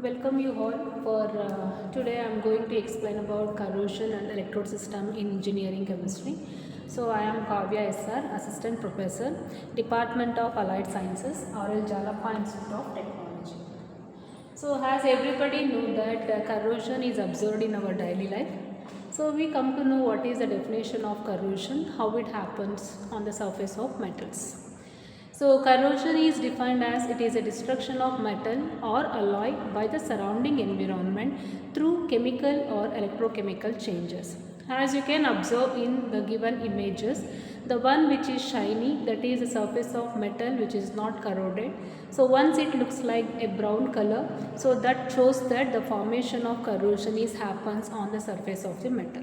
Welcome you all for today. I'm going to explain about corrosion and electrode system in engineering chemistry. So I am Kavya SR, Assistant Professor, Department of Allied Sciences, RL Jalapa Institute of Technology. So as everybody know that corrosion is observed in our daily life. So we come to know what is the definition of corrosion, how it happens on the surface of metals. So corrosion is defined as it is a destruction of metal or alloy by the surrounding environment through chemical or electrochemical changes. As you can observe in the given images, the one which is shiny, that is the surface of metal which is not corroded. So once it looks like a brown color, so that shows that the formation of corrosion is happens on the surface of the metal.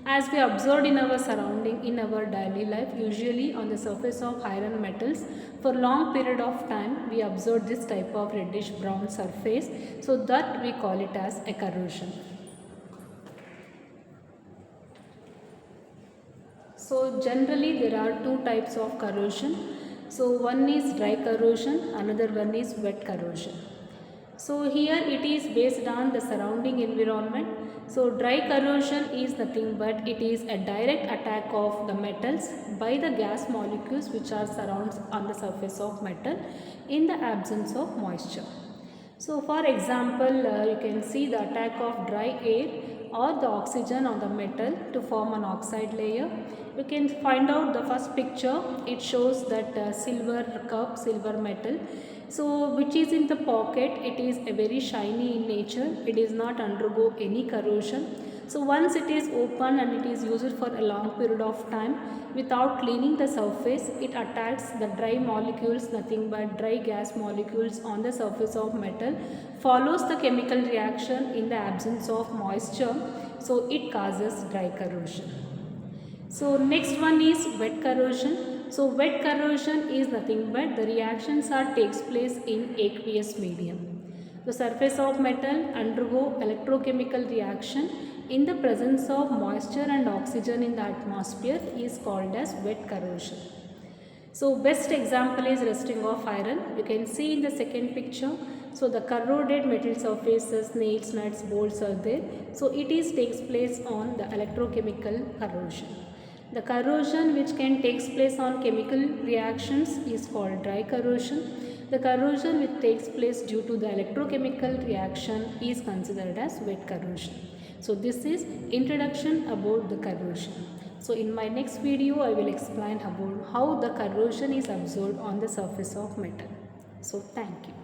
As we observed in our surrounding in our daily life, usually on the surface of iron metals, for long period of time we observe this type of reddish brown surface, so that we call it as a corrosion. So generally there are two types of corrosion. So one is dry corrosion, another one is wet corrosion. So here it is based on the surrounding environment. So dry corrosion is nothing but it is a direct attack of the metals by the gas molecules which are surrounds on the surface of metal in the absence of moisture. So for example, you can see the attack of dry air or the oxygen on the metal to form an oxide layer. You can find out the first picture, it shows that silver cup, silver metal. So which is in the pocket, it is a very shiny in nature, it does not undergo any corrosion. So once it is open and it is used for a long period of time without cleaning the surface, it attacks the dry molecules, nothing but dry gas molecules on the surface of metal, follows the chemical reaction in the absence of moisture, so it causes dry corrosion. So next one is wet corrosion. So wet corrosion is nothing but the reactions are takes place in aqueous medium. The surface of metal undergo electrochemical reaction in the presence of moisture and oxygen in the atmosphere is called as wet corrosion. So best example is rusting of iron. You can see in the second picture. So the corroded metal surfaces, nails, nuts, bolts are there. So it is takes place on the electrochemical corrosion. The corrosion which can takes place on chemical reactions is called dry corrosion. The corrosion which takes place due to the electrochemical reaction is considered as wet corrosion. So this is introduction about the corrosion. So in my next video I will explain about how the corrosion is observed on the surface of metal. So thank you.